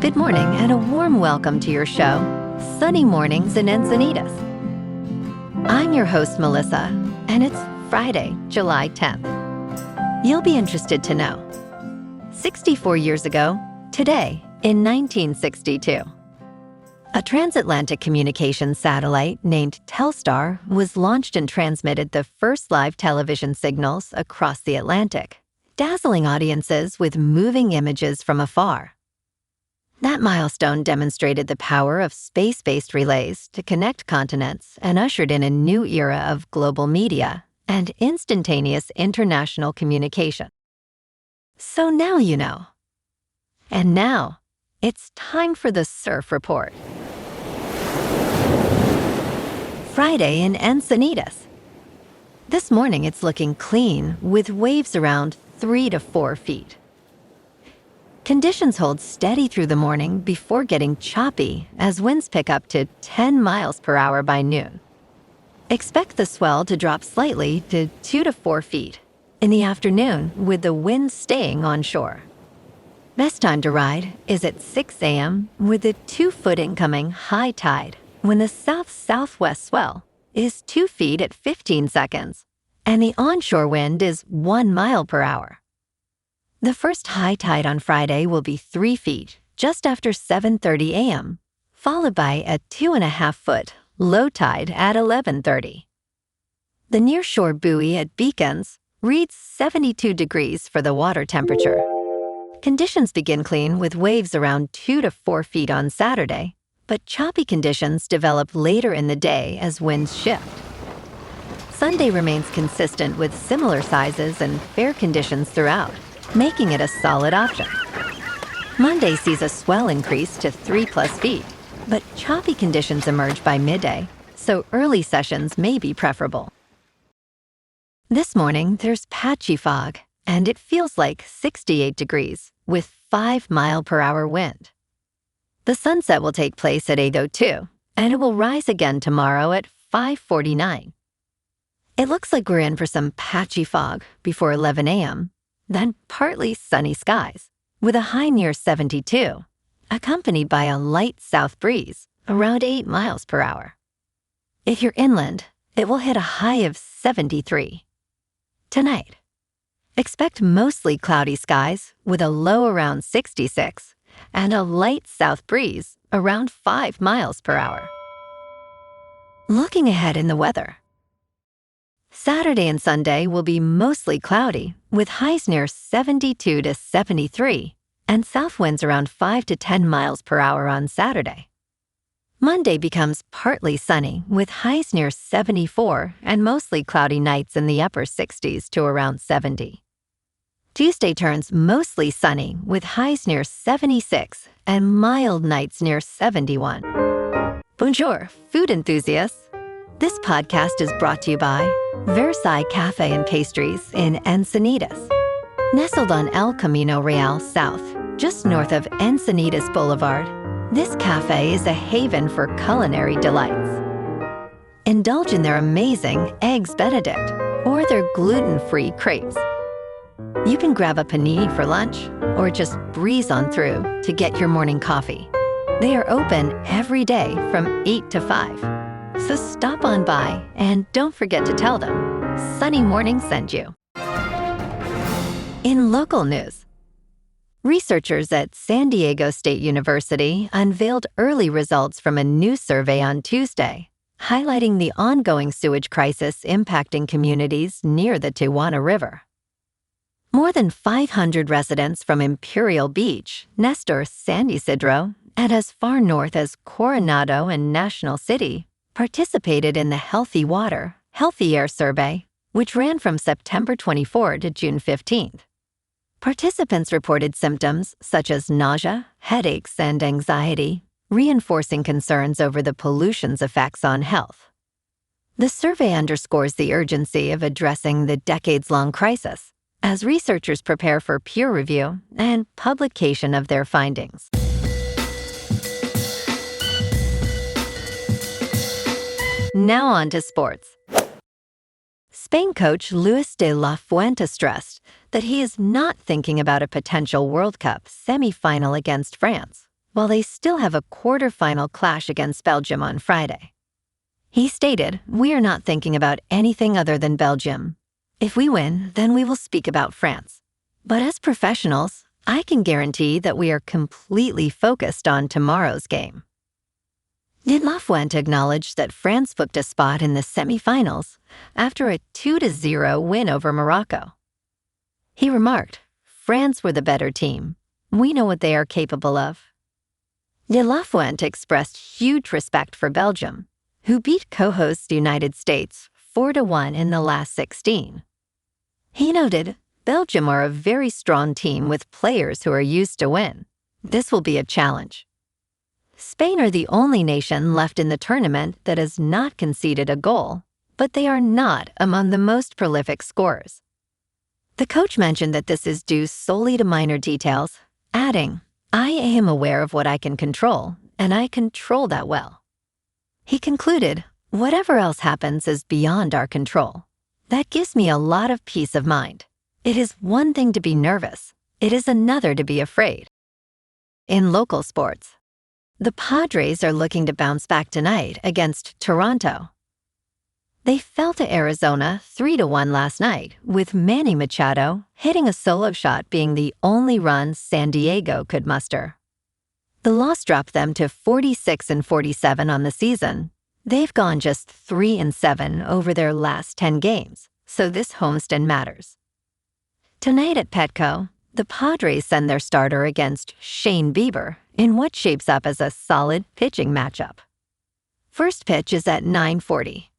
Good morning and a warm welcome to your show, Sunny Mornings in Encinitas. I'm your host, Melissa, and it's Friday, July 10th. You'll be interested to know. 64 years ago, today, in 1962, a transatlantic communications satellite named Telstar was launched and transmitted the first live television signals across the Atlantic, dazzling audiences with moving images from afar. That milestone demonstrated the power of space-based relays to connect continents and ushered in a new era of global media and instantaneous international communication. So now you know. And now, it's time for the Surf Report. Friday in Encinitas. This morning it's looking clean with waves around 3 to 4 feet. Conditions hold steady through the morning before getting choppy as winds pick up to 10 miles per hour by noon. Expect the swell to drop slightly to 2 to 4 feet in the afternoon with the wind staying onshore. Best time to ride is at 6 a.m. with a 2-foot incoming high tide when the south-southwest swell is 2 feet at 15 seconds and the onshore wind is 1 mile per hour. The first high tide on Friday will be 3 feet just after 7:30 a.m., followed by a 2.5-foot low tide at 11:30. The nearshore buoy at Beacons reads 72 degrees for the water temperature. Conditions begin clean with waves around 2 to 4 feet on Saturday, but choppy conditions develop later in the day as winds shift. Sunday remains consistent with similar sizes and fair conditions throughout, making it a solid option. Monday sees a swell increase to 3+ feet, but choppy conditions emerge by midday, so early sessions may be preferable. This morning, there's patchy fog, and it feels like 68 degrees with 5-mile-per-hour wind. The sunset will take place at 8:02, and it will rise again tomorrow at 5:49. It looks like we're in for some patchy fog before 11 a.m., then partly sunny skies, with a high near 72, accompanied by a light south breeze around 8 miles per hour. If you're inland, it will hit a high of 73. Tonight, expect mostly cloudy skies with a low around 66 and a light south breeze around 5 miles per hour. Looking ahead in the weather. Saturday and Sunday will be mostly cloudy, with highs near 72 to 73, and south winds around 5 to 10 miles per hour on Saturday. Monday becomes partly sunny, with highs near 74 and mostly cloudy nights in the upper 60s to around 70. Tuesday turns mostly sunny, with highs near 76 and mild nights near 71. Bonjour, food enthusiasts. This podcast is brought to you by Versailles Cafe and Pastries in Encinitas. Nestled on El Camino Real South, just north of Encinitas Boulevard, this cafe is a haven for culinary delights. Indulge in their amazing Eggs Benedict or their gluten-free crepes. You can grab a panini for lunch or just breeze on through to get your morning coffee. They are open every day from 8 to 5. So stop on by and don't forget to tell them Sunny Morning sent you. In local news, researchers at San Diego State University unveiled early results from a new survey on Tuesday, highlighting the ongoing sewage crisis impacting communities near the Tijuana River. More than 500 residents from Imperial Beach, Nestor, San Isidro, and as far north as Coronado and National City participated in the Healthy Water, Healthy Air survey, which ran from September 24 to June 15th. Participants reported symptoms such as nausea, headaches, and anxiety, reinforcing concerns over the pollution's effects on health. The survey underscores the urgency of addressing the decades-long crisis as researchers prepare for peer review and publication of their findings. Now on to sports. Spain coach Luis de la Fuente stressed that he is not thinking about a potential World Cup semi-final against France, while they still have a quarterfinal clash against Belgium on Friday. He stated, "We are not thinking about anything other than Belgium. If we win, then we will speak about France. But as professionals, I can guarantee that we are completely focused on tomorrow's game." Lafuente acknowledged that France booked a spot in the semifinals after a 2-0 win over Morocco. He remarked, "France were the better team. We know what they are capable of." Lafuente expressed huge respect for Belgium, who beat co-host United States 4-1 in the last 16. He noted, "Belgium are a very strong team with players who are used to win. This will be a challenge." Spain are the only nation left in the tournament that has not conceded a goal, but they are not among the most prolific scorers. The coach mentioned that this is due solely to minor details, adding, "I am aware of what I can control, and I control that well." He concluded, "Whatever else happens is beyond our control. That gives me a lot of peace of mind. It is one thing to be nervous. It is another to be afraid." In local sports, the Padres are looking to bounce back tonight against Toronto. They fell to Arizona 3-1 last night, with Manny Machado hitting a solo shot being the only run San Diego could muster. The loss dropped them to 46-47 on the season. They've gone just 3-7 over their last 10 games, so this homestand matters. Tonight at Petco, the Padres send their starter against Shane Bieber in what shapes up as a solid pitching matchup. First pitch is at 9:40.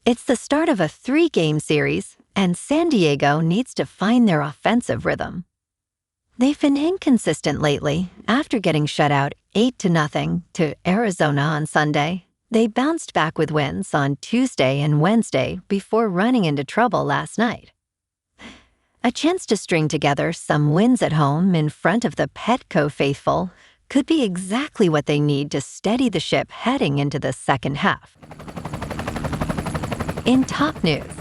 It's the start of a 3-game series, and San Diego needs to find their offensive rhythm. They've been inconsistent lately. After getting shut out 8-0 to Arizona on Sunday, they bounced back with wins on Tuesday and Wednesday before running into trouble last night. A chance to string together some wins at home in front of the Petco faithful could be exactly what they need to steady the ship heading into the second half. In top news,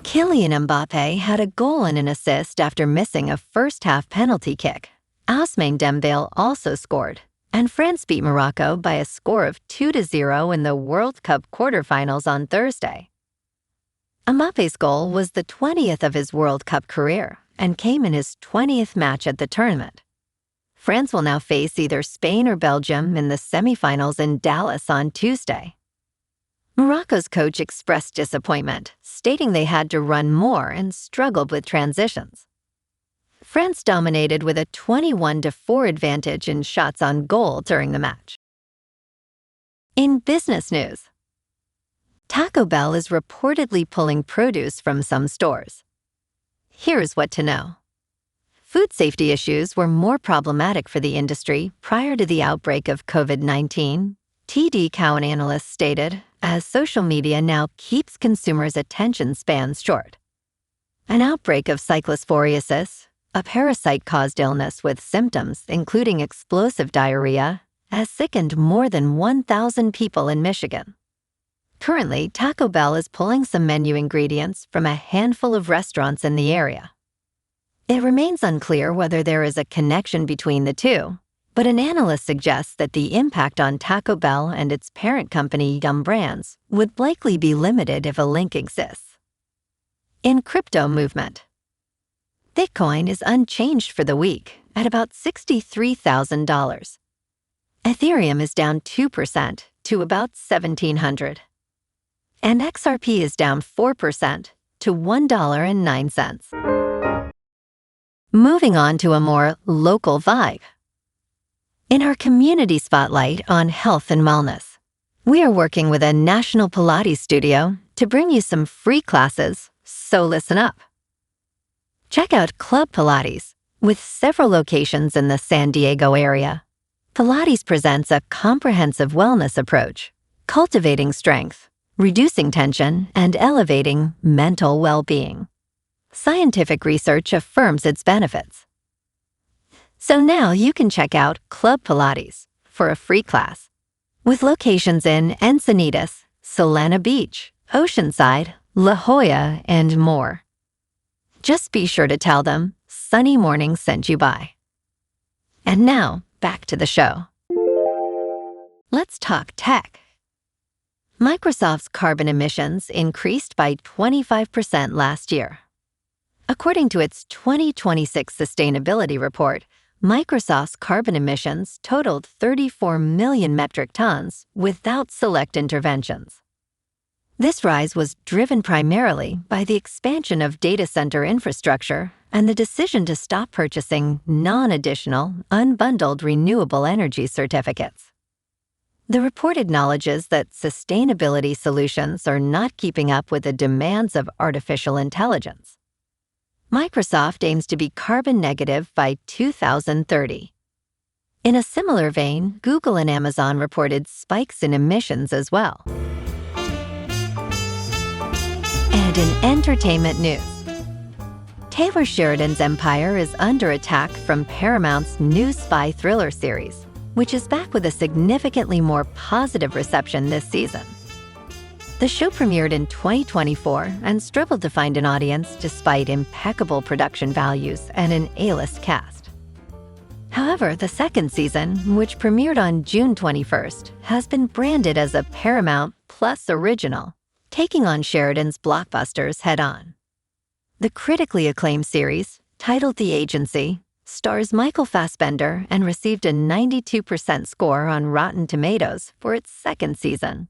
Kylian Mbappé had a goal and an assist after missing a first-half penalty kick. Ousmane Dembele also scored, and France beat Morocco by a score of 2-0 in the World Cup quarterfinals on Thursday. Mbappé's goal was the 20th of his World Cup career and came in his 20th match at the tournament. France will now face either Spain or Belgium in the semifinals in Dallas on Tuesday. Morocco's coach expressed disappointment, stating they had to run more and struggled with transitions. France dominated with a 21-4 advantage in shots on goal during the match. In business news, Taco Bell is reportedly pulling produce from some stores. Here's what to know. Food safety issues were more problematic for the industry prior to the outbreak of COVID-19, TD Cowen analysts stated, as social media now keeps consumers' attention spans short. An outbreak of cyclosporiasis, a parasite-caused illness with symptoms including explosive diarrhea, has sickened more than 1,000 people in Michigan. Currently, Taco Bell is pulling some menu ingredients from a handful of restaurants in the area. It remains unclear whether there is a connection between the two, but an analyst suggests that the impact on Taco Bell and its parent company Yum Brands would likely be limited if a link exists. In crypto movement, Bitcoin is unchanged for the week at about $63,000. Ethereum is down 2% to about $1,700. And XRP is down 4% to $1.09. Moving on to a more local vibe. In our community spotlight on health and wellness, we are working with a national Pilates studio to bring you some free classes, so listen up. Check out Club Pilates, with several locations in the San Diego area. Pilates presents a comprehensive wellness approach, cultivating strength, reducing tension, and elevating mental well-being. Scientific research affirms its benefits. So now you can check out Club Pilates for a free class, with locations in Encinitas, Solana Beach, Oceanside, La Jolla, and more. Just be sure to tell them Sunny Morning sent you by. And now, back to the show. Let's talk tech. Microsoft's carbon emissions increased by 25% last year. According to its 2026 sustainability report, Microsoft's carbon emissions totaled 34 million metric tons without select interventions. This rise was driven primarily by the expansion of data center infrastructure and the decision to stop purchasing non-additional, unbundled renewable energy certificates. The report acknowledges that sustainability solutions are not keeping up with the demands of artificial intelligence. Microsoft aims to be carbon negative by 2030. In a similar vein, Google and Amazon reported spikes in emissions as well. And in entertainment news, Taylor Sheridan's empire is under attack from Paramount's new spy thriller series, which is back with a significantly more positive reception this season. The show premiered in 2024 and struggled to find an audience despite impeccable production values and an A-list cast. However, the second season, which premiered on June 21st, has been branded as a Paramount Plus original, taking on Sheridan's blockbusters head-on. The critically acclaimed series, titled The Agency, stars Michael Fassbender and received a 92% score on Rotten Tomatoes for its second season.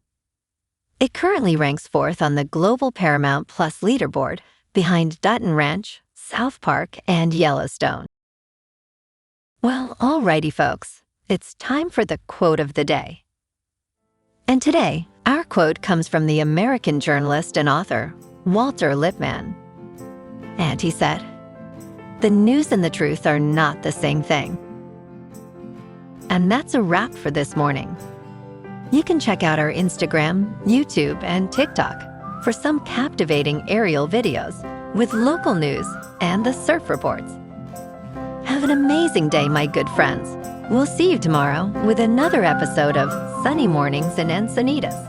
It currently ranks fourth on the global Paramount Plus leaderboard, behind Dutton Ranch, South Park, and Yellowstone. Well, alrighty folks, it's time for the quote of the day. And today, our quote comes from the American journalist and author, Walter Lippmann. And he said, "The news and the truth are not the same thing." And that's a wrap for this morning. You can check out our Instagram, YouTube, and TikTok for some captivating aerial videos with local news and the surf reports. Have an amazing day, my good friends. We'll see you tomorrow with another episode of Sunny Mornings in Encinitas.